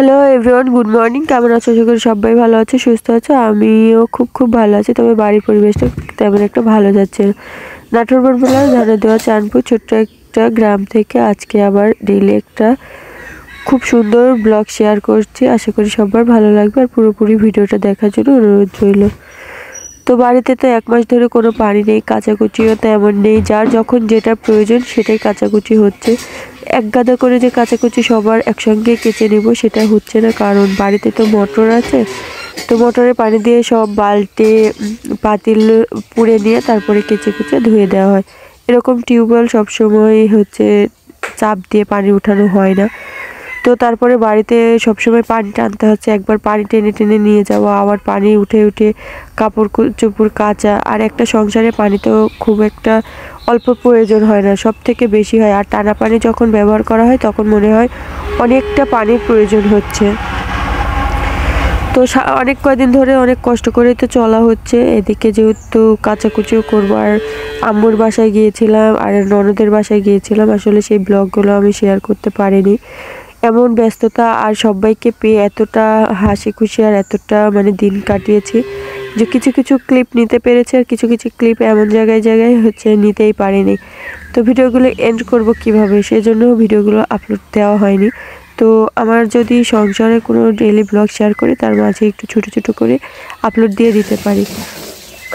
Hello everyone, good morning. কেমন আছো? আশা করি সবাই ভালো আছে, সুস্থ আছো। আমিও খুব ভালো আছি। তবে বাড়ির পরিবেশটা তেমন একটা ভালো যাচ্ছে না। নাটোর বরমুলা ধানাদেওয়া চাঁদপুর ছোট্ট একটা গ্রাম থেকে আজকে আবার ডেইলি একটা খুব সুন্দর ব্লগ শেয়ার করছি। আশা করি সবার ভালো লাগবে আর পুরোপুরি ভিডিওটা দেখার জন্য অনুরোধ রইল। তো বাড়িতে তো 1 মাস ধরে কোনো পানি নেই, কাচাকুচিও তেমন নেই। যার যখন যেটা প্রয়োজন সেটাই কাচাকুচি হচ্ছে। এক গাদা করে যে কাচাকুচি সবার একসঙ্গে কেচে নেব সেটা হচ্ছে না, কারণ বাড়িতে তো মোটর আছে। তো মোটরের পানি দিয়ে সব বালতি পাতিল পুড়ে নিয়ে তারপরে কেচে কুচে ধুয়ে দেওয়া হয়। এরকম টিউবওয়েল সবসময় হচ্ছে চাপ দিয়ে পানি উঠানো হয় না। তো তারপরে বাড়িতে সবসময় পানি টানতে হচ্ছে, একবার পানি টেনে টেনে নিয়ে যাওয়া, আবার পানি উঠে কাপড় চোপড় কাচা। আর একটা সংসারে পানি তো খুব একটা অল্প প্রয়োজন হয় না, সব থেকে বেশি হয়। আর টানা পানি যখন ব্যবহার করা হয় তখন মনে হয় অনেকটা পানির প্রয়োজন হচ্ছে। তো অনেক কয়দিন ধরে অনেক কষ্ট করে তো চলা হচ্ছে। এদিকে যেহেতু কাচাকুচিও করবো, আর আম্মুর বাসায় গিয়েছিলাম আর ননদের বাসায় গিয়েছিলাম। আসলে সেই ব্লগগুলো আমি শেয়ার করতে পারিনি, এমন ব্যস্ততা। আর সবাইকে পেয়ে এতটা হাসি খুশি আর এতটা দিন কাটিয়েছি যে কিছু ক্লিপ নিতে পেরেছি, আর কিছু ক্লিপ এমন জায়গায় হচ্ছে নিতেই পারিনি। তো ভিডিওগুলো এন্ড করব কিভাবে, সেজন্য ভিডিওগুলো আপলোড দেওয়া হয়নি। তো আমার যদি সংসারে কোনো ডেইলি ব্লগ শেয়ার করি তার মাঝে একটু ছোট করে আপলোড দিয়ে দিতে পারি।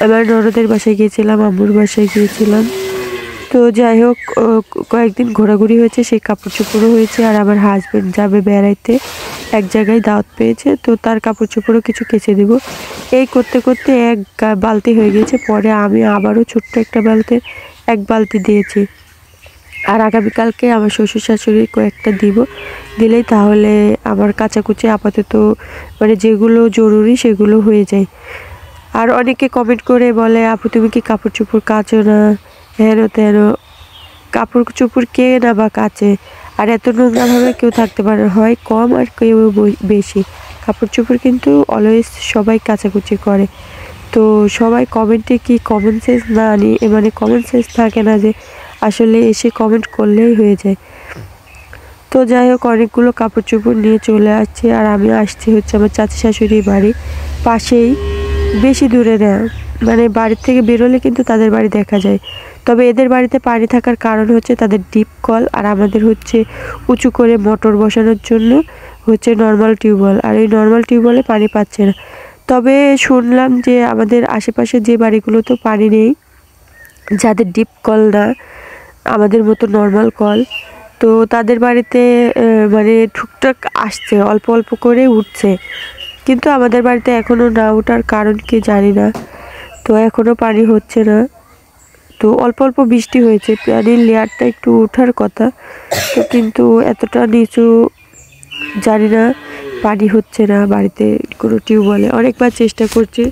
আমার ননদের বাসায় গিয়েছিলাম, আম্মুর বাসায় গিয়েছিলাম। তো যাই হোক, কয়েকদিন ঘোরাঘুরি হয়েছে, সেই কাপড় চোপড়ও হয়েছে। আর আমার হাজব্যান্ড যাবে বেড়াইতে, এক জায়গায় দাওয়াত পেয়েছে, তো তার কাপড় চোপড়ও কিছু কেচে দেব। এই করতে করতে এক বালতি হয়ে গেছে। পরে আমি আবারও ছোট্ট একটা বালতির 1 বালতি দিয়েছি। আর আগামীকালকে আমার শ্বশুর শাশুড়ি কয়েকটা দিব, দিলেই তাহলে আমার কাচাকুচি আপাতত যেগুলো জরুরি সেগুলো হয়ে যায়। আর অনেকে কমেন্ট করে বলে, আপু তুমি কি কাপড় চোপড় কাচো না, হেন তেন। কাপড় চোপড় কে না বা কাচে? আর এত নোংরাভাবে কেউ থাকতে পারে, হয় কম আর কেউ বেশি। কাপড় চোপড় কিন্তু অলওয়েজ সবাই কাচাকুচি করে। তো সবাই কমেন্টে কি কমন সেন্স না আনি, কমন সেন্স থাকে না যে আসলে এসে কমেন্ট করলেই হয়ে যায়। তো যাই হোক, অনেকগুলো কাপড় চোপড় নিয়ে চলে আসছি। আর আমি আসছি হচ্ছে আমার চাচি শাশুড়ির বাড়ি পাশেই, বেশি দূরে না। বাড়ির থেকে বেরোলে কিন্তু তাদের বাড়ি দেখা যায়। তবে এদের বাড়িতে পানি থাকার কারণ হচ্ছে তাদের ডিপ কল, আর আমাদের হচ্ছে উঁচু করে মোটর বসানোর জন্য হচ্ছে নর্মাল টিউবওয়েল। আর এই নর্মাল টিউবওয়েলে পানি পাচ্ছে না। তবে শুনলাম যে আমাদের আশেপাশে যে বাড়িগুলোতে পানি নেই, যাদের ডিপ কল না, আমাদের মতো নর্মাল কল, তো তাদের বাড়িতে টুকটাক আসছে, অল্প করে উঠছে। কিন্তু আমাদের বাড়িতে এখনও না ওঠার কারণ কি জানি না। তো এখনও পানি হচ্ছে না। তো অল্প বৃষ্টি হয়েছে, পানির লেয়ারটা একটু ওঠার কথা, তো কিন্তু এতটা নিচু জানি না, পানি হচ্ছে না বাড়িতে কোনো টিউবওয়েলে। অনেকবার চেষ্টা করছি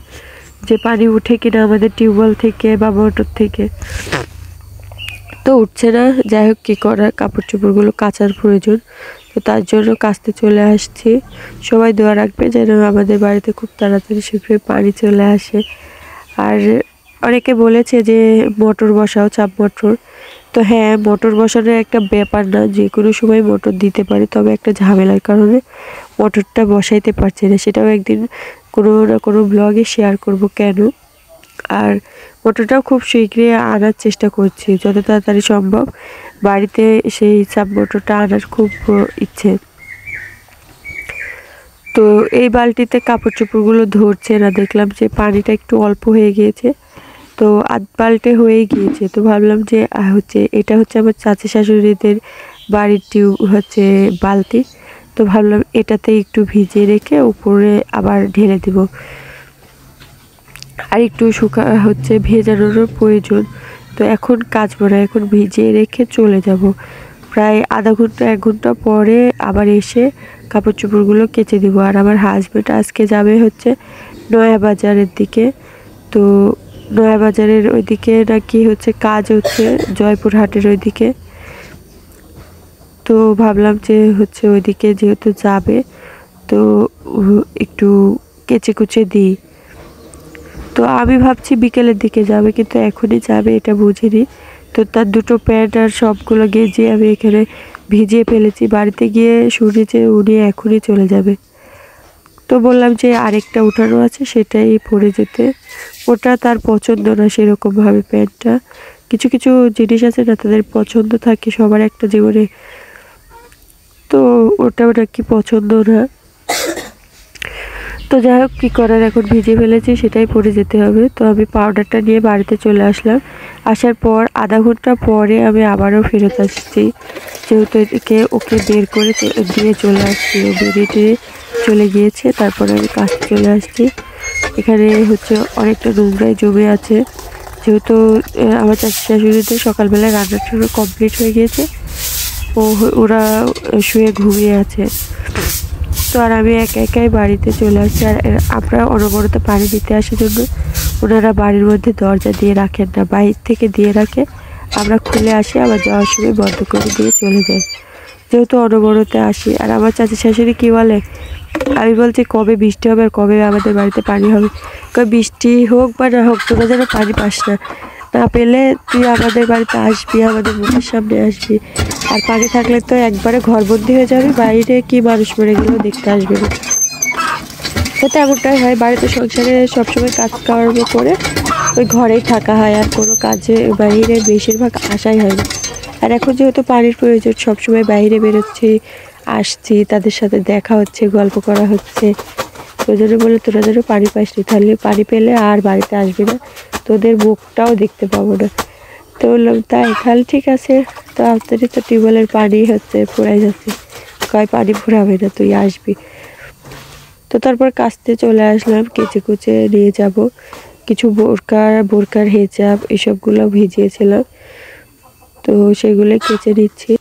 যে পানি উঠে কিনা আমাদের টিউবওয়েল থেকে বা মোটর থেকে, তো উঠছে না। যাই হোক, কী করার, কাপড় চোপড়গুলো কাচার প্রয়োজন, তো তার জন্য কাচতে চলে আসছি। সবাই দোয়া রাখবে যেন আমাদের বাড়িতে খুব তাড়াতাড়ি শীঘ্রই পানি চলে আসে। আর অনেকে বলেছে যে মোটর বসাও, চাপ মোটর। তো হ্যাঁ, মোটর বসানোর একটা ব্যাপার না, যে কোনো সময় মোটর দিতে পারি। তবে একটা ঝামেলার কারণে মোটরটা বসাইতে পারছি না, সেটাও একদিন কোনো না কোনো ব্লগে শেয়ার করব কেন। আর মোটরটাও খুব শীঘ্রই আনার চেষ্টা করছি, যত তাড়াতাড়ি সম্ভব বাড়িতে সেই সাব মোটরটা আনার খুব ইচ্ছে। তো এই বালতিতে কাপড় চোপড়গুলো ধরছে না, দেখলাম যে পানিটা একটু অল্প হয়ে গিয়েছে, তো আধ বালতি হয়ে গিয়েছে। তো ভাবলাম যে এটা হচ্ছে আমার চাচি শাশুড়িদের বাড়ির টিউব হচ্ছে বালতি। তো ভাবলাম এটাতে একটু ভিজিয়ে রেখে উপরে আবার ঢেলে দিব। আর একটু ভেজানোর প্রয়োজন। তো এখন কাচবো না, এখন ভিজিয়ে রেখে চলে যাব। প্রায় আধা ঘন্টা 1 ঘন্টা পরে আবার এসে কাপড় চোপড়গুলো কেচে দিব। আর আমার হাজব্যান্ড আজকে যাবে হচ্ছে নয়া বাজারের দিকে। তো নয়া বাজারের ওইদিকে নাকি হচ্ছে কাজ হচ্ছে, জয়পুর হাটের ওইদিকে। তো ভাবলাম যে ওইদিকে যেহেতু যাবে, তো একটু কেচে কুচে দিই। তো আমি ভাবছি বিকেলের দিকে যাবে, কিন্তু এখনই যাবে এটা বুঝিনি। তো তার দুটো প্যান্ট আর সবগুলো গেঞ্জি আমি এখানে ভিজিয়ে ফেলেছি। বাড়িতে গিয়ে শুনেছে উনি এখনই চলে যাবে, তো বললাম যে আরেকটা উঠানো আছে সেটাই পরে যেতে। ওটা তার পছন্দ না সেরকমভাবে প্যান্টটা। কিছু কিছু জিনিস আছে না, তাদের পছন্দ থাকে সবার একটা জীবনে, তো ওটা কি পছন্দ না। তো যাই হোক, কী করার, এখন ভিজে ফেলেছি সেটাই পরে যেতে হবে। তো আমি পাউডারটা নিয়ে বাড়িতে চলে আসলাম। আসার পর আধা ঘন্টা পরে আমি আবারও ফেরত আসছি, যেহেতু ওকে বের করে দিয়ে চলে আসছি। ও বেরিয়ে চলে গিয়েছে, তারপরে আমি কাছে চলে আসছি। এখানে হচ্ছে অনেকটা নোংরাই জমে আছে, যেহেতু আমার চাচি শাশুড়িদের সকালবেলায় রান্নাটা কমপ্লিট হয়ে গিয়েছে, ওরা শুয়ে ঘুমিয়ে আছে। তো আর আমি একাই বাড়িতে চলে আসছি। আর আমরা অনবরত পানি দিতে আসার জন্য ওনারা বাড়ির মধ্যে দরজা দিয়ে রাখেন না, বাইরে থেকে দিয়ে রাখে। আমরা খুলে আসি, আবার যাওয়ার সময় বন্ধ করে দিয়ে চলে যাই, যেহেতু অনবরতে আসি। আর আমার চাচি শাশুড়ি কী বলে, আমি বলছি কবে বৃষ্টি হবে আর কবে আমাদের বাড়িতে পানি হবে। বৃষ্টি হোক বা না হোক, তোরা যেন পানি পাস না, না পেলে তুই আমাদের বাড়িতে আসবি, আমাদের মুখের সামনে আসবি। আর পানি থাকলে তো একবারে ঘরবন্দি হয়ে যাবে, বাইরে কি মানুষ মরে গেলেও দেখতে আসবে না। তো তেমনটাই হয়, বাড়িতে সংসারে সবসময় কাজ কর্ম করে ওই ঘরেই থাকা হয়, আর কোনো কাজে বাইরে বেশিরভাগ আসাই হয় না। আর এখন যেহেতু পানির প্রয়োজন, সবসময় বাইরে বেরোচ্ছি, আসছি, তাদের সাথে দেখা হচ্ছে, গল্প করা হচ্ছে। ওই জন্য বলে তোরা যেন পানি পাসনি, তাহলে পানি পেলে আর বাড়িতে আসবি না, তোদের মুখটাও দেখতে পাবো না। তো বললাম তাই, তাহলে ঠিক আছে। তো আপনাদের তো টিউবওয়েলের পানি হচ্ছে ফুরাই যাচ্ছে, কয় পানি ফুরাবে না, তুই আসবি। তো তারপর কাচতে চলে আসলাম, কেচে কুচে নিয়ে যাব। কিছু বোরকার হেজাব এসবগুলো ভিজিয়েছিলাম, তো সেগুলো কেচে নিচ্ছি।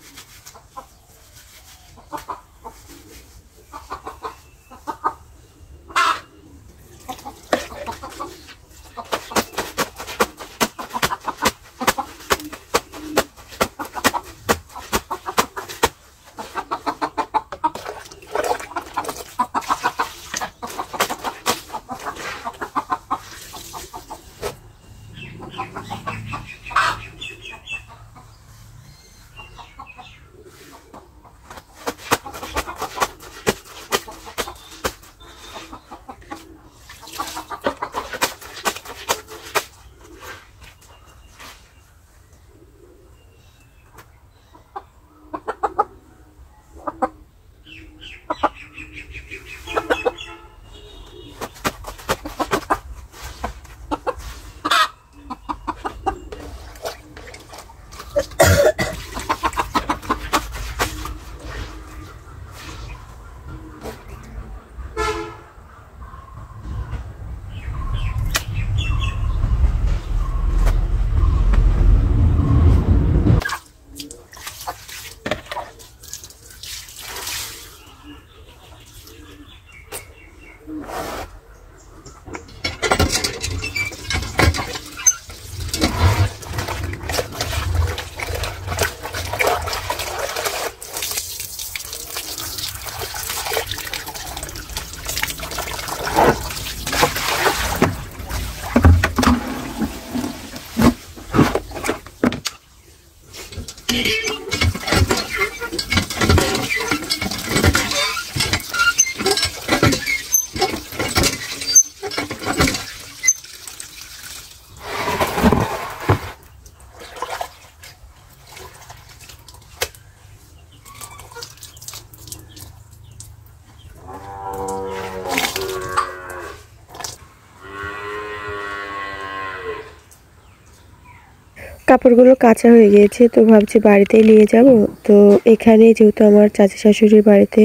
কাপড়গুলো কাঁচা হয়ে গিয়েছে, তো ভাবছি বাড়িতেই নিয়ে যাব। তো এখানে যেহেতু আমার চাচি শাশুড়ির বাড়িতে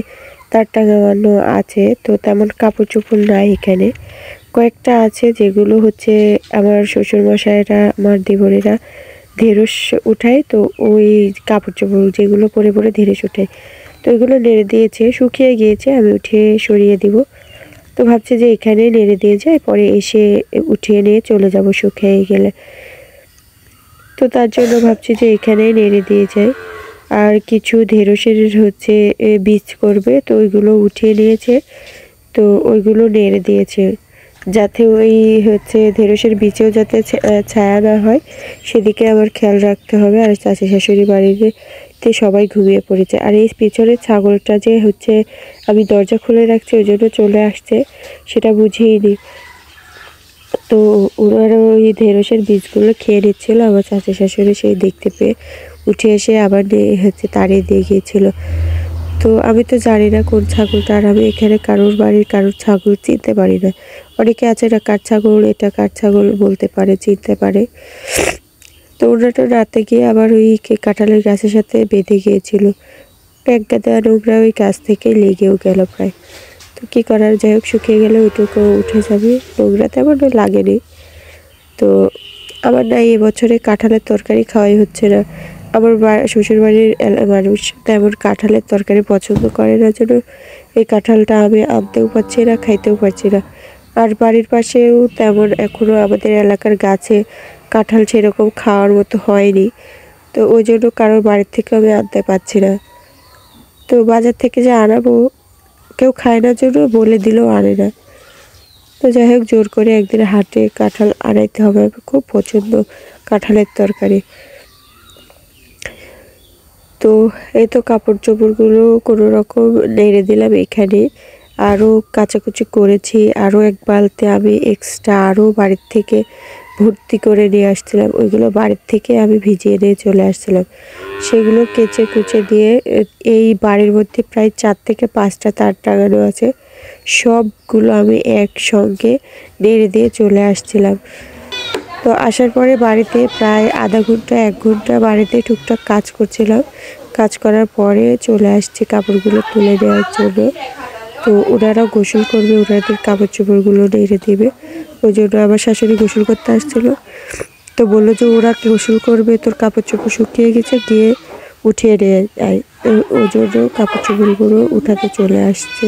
তার টাঙানো আছে, তো তেমন কাপড় চোপড় নাই এখানে। কয়েকটা আছে যেগুলো হচ্ছে আমার শ্বশুরমশাইরা, আমার দেবরেরা ঢেঁড়স উঠায়, তো ওই কাপড় চোপড় যেগুলো পরে পরে ঢেঁড়স উঠায়, তো এগুলো নেড়ে দিয়েছে, শুকিয়ে গিয়েছে, আমি উঠিয়ে সরিয়ে দিব। তো ভাবছি যে এখানে নেড়ে দিয়ে যায়, পরে এসে উঠিয়ে নিয়ে চলে যাব শুকিয়ে গেলে। তো তার জন্য ভাবছি যে এখানেই নেড়ে দিয়ে যাই। আর কিছু ঢেঁড়সের হচ্ছে বীজ করবে, তো ওইগুলো উঠিয়ে নিয়েছে, তো ওইগুলো নেড়ে দিয়েছে, যাতে ওই হচ্ছে ঢেঁড়সের বীজেও যাতে ছায়া না হয় সেদিকে আমার খেয়াল রাখতে হবে। আর চাচি শাশুড়ি বাড়িতে সবাই ঘুমিয়ে পড়েছে। আর এই পিছনের ছাগলটা যে হচ্ছে আমি দরজা খুলে রাখছি ওই জন্য চলে আসছে সেটা বুঝিনি। তো ওনারা ওই ঢেঁড়সের বীজগুলো খেয়ে নিচ্ছিল। আমার চাচি শাশুড়ি সেই দেখতে পেয়ে উঠে এসে আবার হচ্ছে তাড়িয়ে দিয়ে গিয়েছিল। তো আমি তো জানি না কোন ছাগলটা, আর আমি এখানে কারোর বাড়ির কারোর ছাগল চিনতে পারি না। অনেকে আছে না কার ছাগল এটা কার ছাগল বলতে পারে, চিনতে পারে। তো ওনারা রাতে গিয়ে আবার ওই কাঁঠালের গাছের সাথে বেঁধে গিয়েছিল। এক গাদা নোংরা ওই গাছ থেকে লেগেও গেল প্রায়। তো কী করার, যাই হোক শুকিয়ে গেলে ওইটুকু উঠে যাবে, নোংরা তেমন লাগেনি। তো আমার না এবছরে কাঁঠালের তরকারি খাওয়াই হচ্ছে না। আমার শ্বশুরবাড়ির মানুষ তেমন কাঁঠালের তরকারি পছন্দ করে না, জন্য এই কাঁঠালটা আমি আনতেও পারছি না, খাইতেও পারছি না। আর বাড়ির পাশেও তেমন এখনও আমাদের এলাকার গাছে কাঁঠাল সেরকম খাওয়ার মতো হয়নি। তো ওই জন্য কারোর বাড়ির থেকে আমি আনতে পারছি না। তো বাজার থেকে যে আনাবো কেউ খায় না জন্য বলে দিলেও আনে না। তো যাই হোক জোর করে একদিন হাটে কাঁঠাল আনাইতে হবে। আমার খুব পছন্দ কাঁঠালের তরকারি। তো এই তো কাপড় চোপড়গুলো কোনো রকম নেড়ে দিলাম এখানে, আরও কাচাকুচি করেছি। আরও এক বালতি আমি এক্সট্রা আরও বাড়ির থেকে ভর্তি করে নিয়ে আসছিলাম, ওইগুলো বাড়ির থেকে আমি ভিজিয়ে নিয়ে চলে আসছিলাম। সেগুলো কেচে কুচে দিয়ে এই বাড়ির মধ্যে প্রায় 4 থেকে 5টা তার টাঙানো আছে, সবগুলো আমি একসঙ্গে নেড়ে দিয়ে চলে আসছিলাম। তো আসার পরে বাড়িতে প্রায় আধা ঘন্টা 1 ঘন্টা বাড়িতে টুকটাক কাজ করছিলাম। কাজ করার পরে চলে আসছি কাপড়গুলো তুলে দেওয়ার জন্য। তো ওনারা গোসল করবে, ওনাদের কাপড় চোপড়গুলো নেড়ে দেবে, ওই জন্য আমার শাশুড়ি গোসল করতে আসছিলো। তো বললো যে ওরা গোসল করবে, তোর কাপড় চোপড় শুকিয়ে গেছে, গিয়ে উঠিয়ে নিয়ে যায়। ওই জন্য কাপড় চোপড়গুলো উঠাতে চলে আসছে।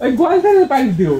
এই গোয়ালটারে পাইপ দিও।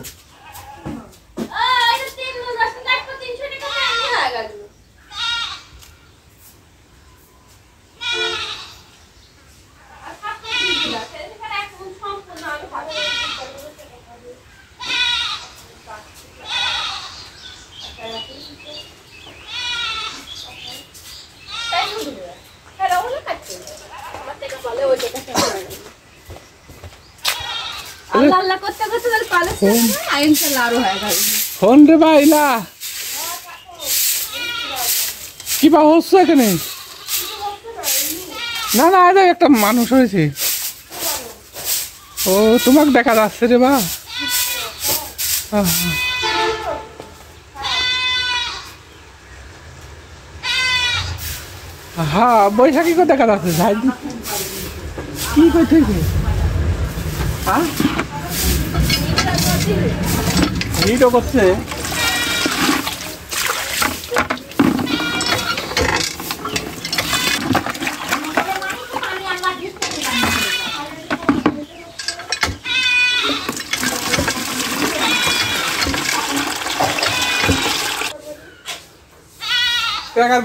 ফোন রে ভাইলা কি বা হচ্ছে এখানে? না না আরে একটা মানুষ হয়েছে। ও তোমাকে দেখা যাচ্ছে রে বা। হ্যাঁ বৈশাখীকে দেখা যাচ্ছে। কি করছে? হ্যাঁ ভিডিও করছে।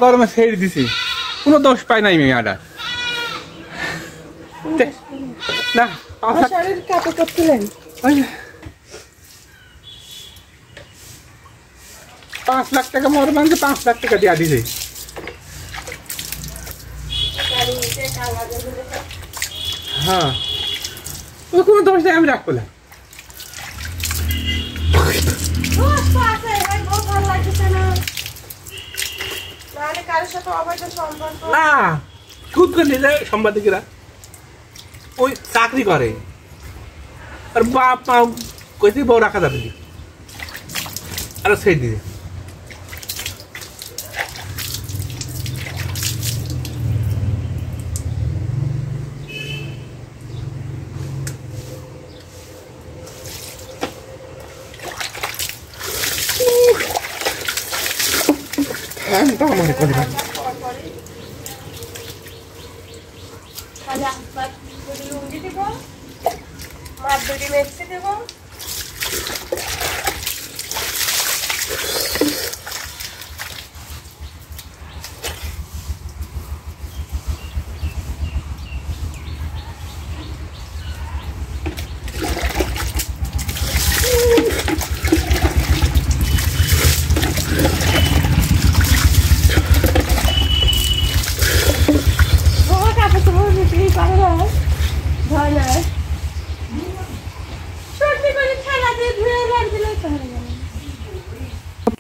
গরমে ছেড়ে দিছি, কোনো দোষ পাই নাই মেয়েটা। না 5 লাখ টাকা মোর ব্যাংকে 5 লাখ টাকা দিয়া দিছে। হ্যাঁ ও কোনো দোষ দেয় আমি রাখবো না। না খুব করে সাংবাদিকেরা ওই চাকরি করে, আর বাপ মা কইতে বউ রাখা যাবে না আর সেই দিয়ে মনে করি না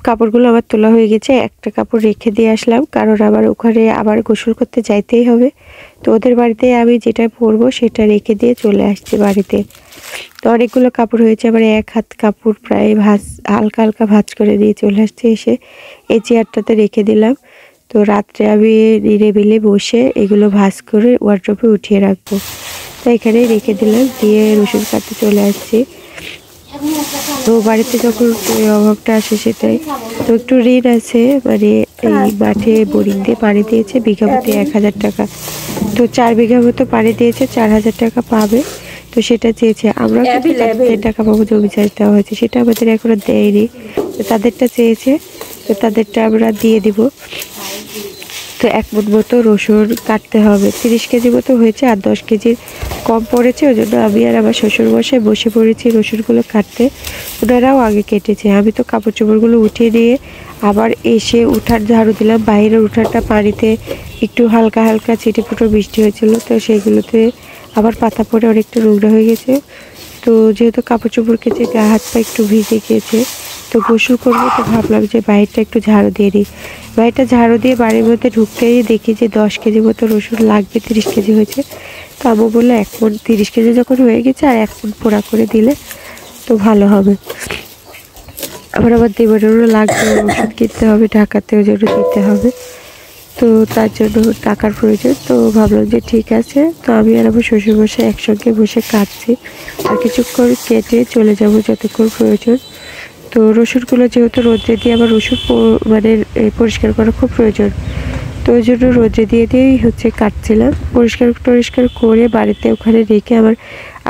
কাপড়গুলো আমার তোলা হয়ে গেছে। একটা কাপড় রেখে দিয়ে আসলাম, কারণ আবার ওখানে আবার গোসল করতে যাইতেই হবে। তো ওদের বাড়িতে আমি যেটা পরবো সেটা রেখে দিয়ে চলে আসছি বাড়িতে। তো অনেকগুলো কাপড় হয়েছে, আবার এক হাত কাপড় প্রায় ভাঁজ হালকা হালকা ভাঁজ করে দিয়ে চলে আসছে। এসে এই চেয়ারটাতে রেখে দিলাম। তো রাত্রে আমি নিরিবিলি বসে এগুলো ভাঁজ করে ওয়ার্ড্রোবে উঠিয়ে রাখবো। তো এখানেই রেখে দিলাম, দিয়ে রসুন কাটতে চলে আসছি। তো বাড়িতে যখন অভাবটা আসে সেটাই। তো একটু ঋণ আছে, মানে এই মাঠে বোরিং দিয়ে পানি দিয়েছে বিঘা প্রতি 1000 টাকা। তো 4 বিঘা মতো পানি দিয়েছে, 4000 টাকা পাবে। তো সেটা চেয়েছে, আমরা কিন্তু 4000 টাকা পাবো, জমি চাষ দেওয়া হয়েছে, সেটা আমাদের এখনো দেয়নি। তো তাদেরটা চেয়েছে, তো তাদেরটা আমরা দিয়ে দিব। তো 1 মণ মতো রসুন কাটতে হবে, 30 কেজি মতো হয়েছে, আর 10 কেজির কম পড়েছে। ওই জন্য আমি আর আমার শ্বশুরমশাই বসে পড়েছি রসুনগুলো কাটতে। ওনারাও আগে কেটেছে। আমি তো কাপড় চোপড়গুলো উঠিয়ে দিয়ে আবার এসে উঠান ঝাড়ু দিলাম। বাইরের উঠানটা পানিতে একটু হালকা হালকা ছিটেফোঁটা বৃষ্টি হয়েছিল, তো সেইগুলোতে আবার পাতা পড়ে অনেকটা নোংরা হয়ে গেছে। তো যেহেতু কাপড় চোপড় কেচে গা হাত পা একটু ভিজে গিয়েছে, তো গোসল করবো, তো ভাবলাম যে বাইরটা একটু ঝাড়ু দিয়ে নিই। বাইরটা ঝাড়ু দিয়ে বাড়ির মধ্যে ঢুকতেই দেখি যে 10 কেজি মতো রসুন লাগবে, 30 কেজি হয়েছে। তো আম্মু বললো 1 মণ, 30 কেজি যখন হয়ে গেছে আর 1 মণ পোড়া করে দিলে তো ভালো হবে। আবার আমার দেবরেরও লাগবে, ওষুধ কিনতে হবে, ঢাকাতেও জন্য দিতে হবে। তো তার জন্য টাকার প্রয়োজন। তো ভাবলাম যে ঠিক আছে। তো আমি আর আমার শ্বশুরমশাই একসঙ্গে বসে কাটছি, আর কিছুক্ষণ কেটে চলে যাব যতক্ষণ প্রয়োজন। তো রসুনগুলো যেহেতু রোদ্রে দিয়ে আবার রসুন মানে পরিষ্কার করা খুব প্রয়োজন, তো ওই জন্য রোদ্রে দিয়েই হচ্ছে কাটছিলাম। পরিষ্কার করে বাড়িতে ওখানে রেখে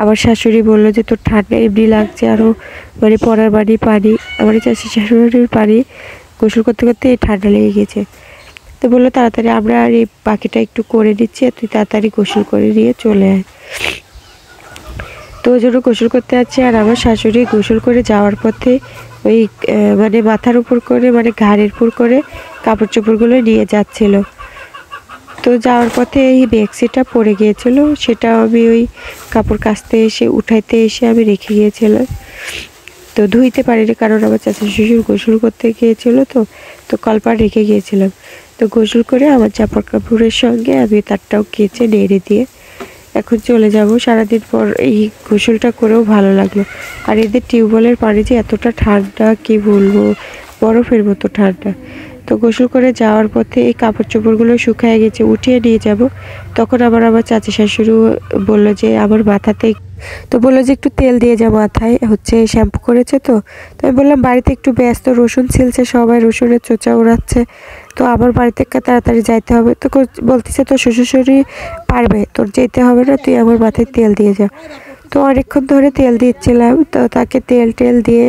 আমার শাশুড়ি বললো যে তোর ঠান্ডা এমনি লাগছে, আরও মানে পড়ার পানি আমার চাষি শাশুড়ির পানি গোসল করতে করতে ঠান্ডা লেগে গেছে। তো বললো তাড়াতাড়ি আমরা আর এই বাকিটা একটু করে নিচ্ছি, তুই তাড়াতাড়ি গোসল করে নিয়ে চলে আয়। তো ওই জন্য গোসল করতে যাচ্ছি। আর আমার শাশুড়ি গোসল করে যাওয়ার পথে ওই মানে মাথার উপর করে, মানে ঘাড়ের উপর করে কাপড় চোপড়গুলো নিয়ে যাচ্ছিল। তো যাওয়ার পথে এই বেডশিটটা পড়ে গিয়েছিল, সেটা আমি ওই কাপড় কাচতে এসে উঠাইতে এসে আমি রেখে গিয়েছিলাম। তো ধুইতে পারিনি, কারণ আমার চাচা শ্বশুর গোসল করতে গিয়েছিল। তো কলপাড় রেখে গিয়েছিলাম। তো গোসল করে আমার জামা কাপড়ের সঙ্গে আমি তারটাও কেচে নেড়ে দিয়ে এখন চলে যাব। সারাদিন পর এই গোসলটা করেও ভালো লাগলো। আর এদের টিউবওয়েলের পানি যে এতটা ঠান্ডা, কি বলবো, বরফের মতো ঠান্ডা। তো গোসল করে যাওয়ার পথে এই কাপড় চোপড়গুলো শুকিয়ে গেছে, উঠিয়ে নিয়ে যাব। তখন আবার আমার চাচি শাশুড়ি বললো যে আমার মাথাতে, তো বললো যে একটু তেল দিয়ে যা মাথায়, হচ্ছে শ্যাম্পু করেছে। তো আমি বললাম বাড়িতে একটু ব্যস্ত, রসুন ছিলছে সবাই, রসুনের চোচা উড়াচ্ছে, তো আমার বাড়িতে তাড়াতাড়ি যাইতে হবে। তো বলতেছে তোর শ্বশুর শাশুড়ি পারবে, তোর যেতে হবে না, তুই আমার মাথায় তেল দিয়ে যা। তো অনেকক্ষণ ধরে তেল দিচ্ছিলাম। তো তাকে তেল দিয়ে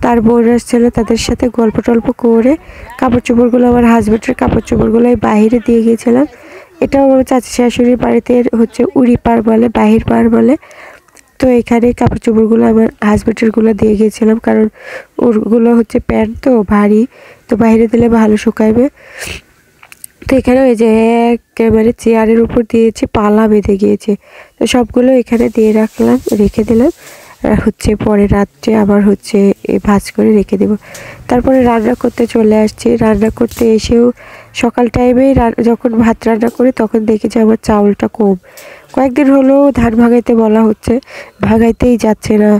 তার বোন আসছিল, তাদের সাথে গল্প টল্প করে কাপড় চোপড়গুলো, আমার হাজব্যান্ডের কাপড় চোপড়গুলো বাইরে দিয়ে গিয়েছিলাম। এটাও আমার চাচি শাশুড়ির বাড়িতে হচ্ছে উড়ি পার বলে, বাহির পার বলে। তো এখানে কাপড় চোপড়গুলো আমার হাজব্যান্ডেরগুলো দিয়ে গিয়েছিলাম, কারণ ওরগুলো হচ্ছে প্যান্ট তো ভারী, তো বাইরে দিলে ভালো শুকাইবে। তো এখানে ওই যে একেবারে চেয়ারের উপর দিয়েছি, পালা বেঁধে গিয়েছে। তো সবগুলো এখানে দিয়ে রেখে দিলাম। হচ্ছে পরে রাত্রে আবার হচ্ছে ভাজ করে রেখে দেব। তারপরে রান্না করতে চলে আসছি। রান্না করতে এসেও সকাল টাইমে যখন ভাত রান্না করি তখন দেখি যে আমার চাউলটা কম। কয়েকদিন হলো ধান ভাঙাইতে বলা হচ্ছে, ভাঙাইতেই যাচ্ছে না।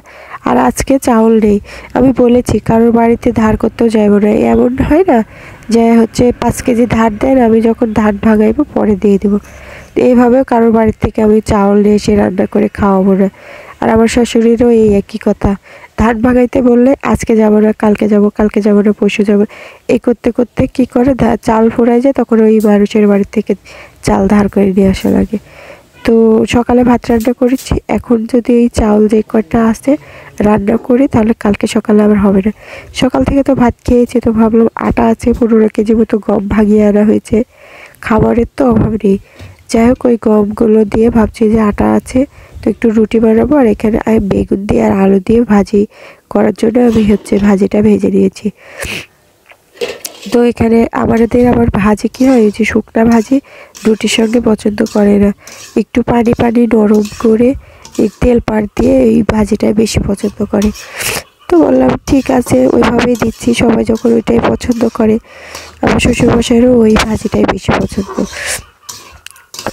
আর আজকে চাউল নেই। আমি বলেছি কারোর বাড়িতে ধার করতেও যাইব না। এমন হয় না যে হচ্ছে 5 কেজি ধার দেন, আমি যখন ধান ভাঙাইবো পরে দিয়ে দেবো। এইভাবেও কারোর বাড়ির থেকে আমি চাউল নিয়ে এসে রান্না করে খাওয়াবো না। আর আমার শাশুড়িরও এই একই কথা, ধান ভাঙাইতে বললে আজকে যাব না, কালকে যাব, কালকে যাব না, পরশু যাব। এই করতে করতে কি করে চাল ফুরায় যায়, তখন ওই মানুষের বাড়ি থেকে চাল ধার করে নিয়ে আসা লাগে। তো সকালে ভাত রান্না করেছি, এখন যদি এই চাউল যে কয়টা আছে রান্না করি তাহলে কালকে সকালে আবার হবে না। সকাল থেকে তো ভাত খেয়েছি, তো ভাবলাম আটা আছে 15 কেজি মতো গম ভাঙিয়ে আনা হয়েছে, খাবারের তো অভাব নেই। যাই হোক ওই গমগুলো দিয়ে ভাবছি যে আটা আছে, তো একটু রুটি বানাবো। আর এখানে আমি বেগুন দিয়ে আর আলু দিয়ে ভাজি করার জন্য আমি হচ্ছে ভাজিটা ভেজে নিয়েছি। তো এখানে আমাদের আবার ভাজি কী হয়, এই যে শুকনা ভাজি রুটির সঙ্গে পছন্দ করে না, একটু পানি পানি নরম করে এই তেল পাড় দিয়ে এই ভাজিটা বেশি পছন্দ করে। তো বললাম ঠিক আছে, ওইভাবেই দিচ্ছি, সবাই যখন ওইটাই পছন্দ করে। আমার শ্বশুরমশাইয়েরও ওই ভাজিটাই বেশি পছন্দ।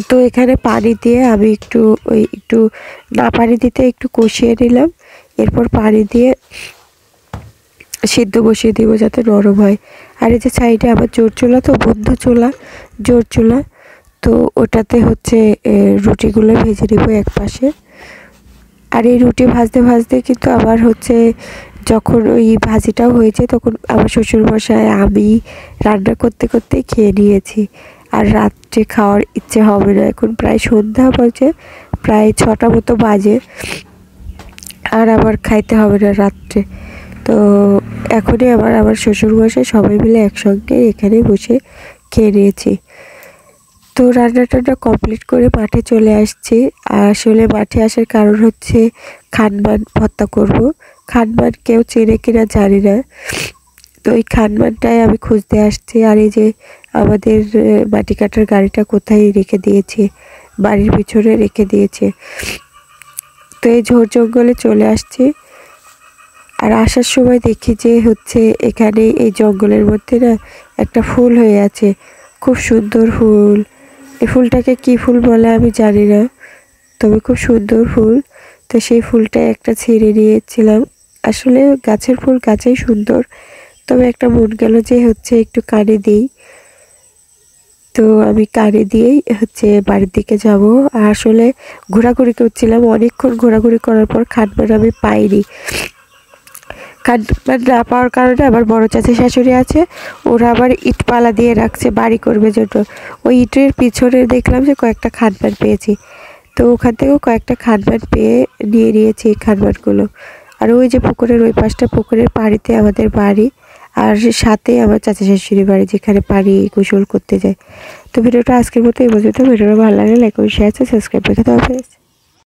তো এখানে পানি দিয়ে আমি একটু না পানি দিতে একটু কষিয়ে নিলাম। এরপর পানি দিয়ে সিদ্ধ বসিয়ে দিব যাতে নরম হয়। আর এই যে সাইডে আমার জোর চুলা, তো বন্ধ চুলা, জোর চুলা, তো ওটাতে হচ্ছে রুটিগুলো ভেজে নেব এক পাশে। আর এই রুটি ভাজতে ভাজতে কিন্তু আবার হচ্ছে যখন ওই ভাজিটাও হয়েছে তখন আমার শ্বশুরমশাই আমি রান্না করতে করতে খেয়ে নিয়েছি। আর রাত্রে খাওয়ার ইচ্ছে হবে না, এখন প্রায় সন্ধ্যা বাজে, প্রায় 6টা মতো বাজে, আর আবার খাইতে হবে না রাত্রে। তো এখনই আমার শ্বশুরমশাই সবাই মিলে একসঙ্গে এখানে বসে খেয়ে নিয়েছি। তো রান্না টান্না কমপ্লিট করে মাঠে চলে আসছি। আর আসলে মাঠে আসার কারণ হচ্ছে খানমান ভর্তা করব। খানমান কেউ চেনে কিনা জানি না, তো ওই খানমানটাই আমি খুঁজতে আসছি। আর এই যে আমাদের মাটি কাটার গাড়িটা কোথায় রেখে দিয়েছে, বাড়ির পিছনে রেখে দিয়েছে। তো এই ঝোড় জঙ্গলে চলে আসছি। আর আসার সময় দেখি যে হচ্ছে এখানে এই জঙ্গলের মধ্যে না একটা ফুল হয়ে আছে, খুব সুন্দর ফুল। এই ফুলটাকে কি ফুল বলে আমি জানি না, তবে খুব সুন্দর ফুল। তো সেই ফুলটা একটা ছিঁড়ে নিয়েছিলাম। আসলে গাছের ফুল গাছেই সুন্দর, তবে একটা মন গেল যে হচ্ছে একটু কানে দিই। তো আমি কানে দিয়েই হচ্ছে বাড়ির দিকে যাব। আর আসলে ঘোরাঘুরি করছিলাম, অনেকক্ষণ ঘোরাঘুরি করার পর খানমান আমি পাইনি। খানমান না পাওয়ার কারণে আবার বড় চাচা শাশুড়ি আছে, ওরা আবার ইটপালা দিয়ে রাখছে বাড়ি করবে জন্য। ওই ইটের পিছনে দেখলাম যে কয়েকটা খানমান পেয়েছি, তো ওখান থেকেও কয়েকটা খানমান পেয়ে নিয়ে নিয়েছি এই খানমানগুলো। আর ওই যে পুকুরের ওই পাশটা, পুকুরের পাড়িতে আমাদের বাড়ি, আর সাথে আমার চাচা শাশুড়ি বাড়ি, যেখানে পানি গোসল করতে যায়। তো ভিডিওটা আজকের মতো এই পর্যন্ত। ভিডিওটা ভালো লাগলে লাইক করুন, শেয়ার, সাবস্ক্রাইব রেখে দেওয়া হয়েছে।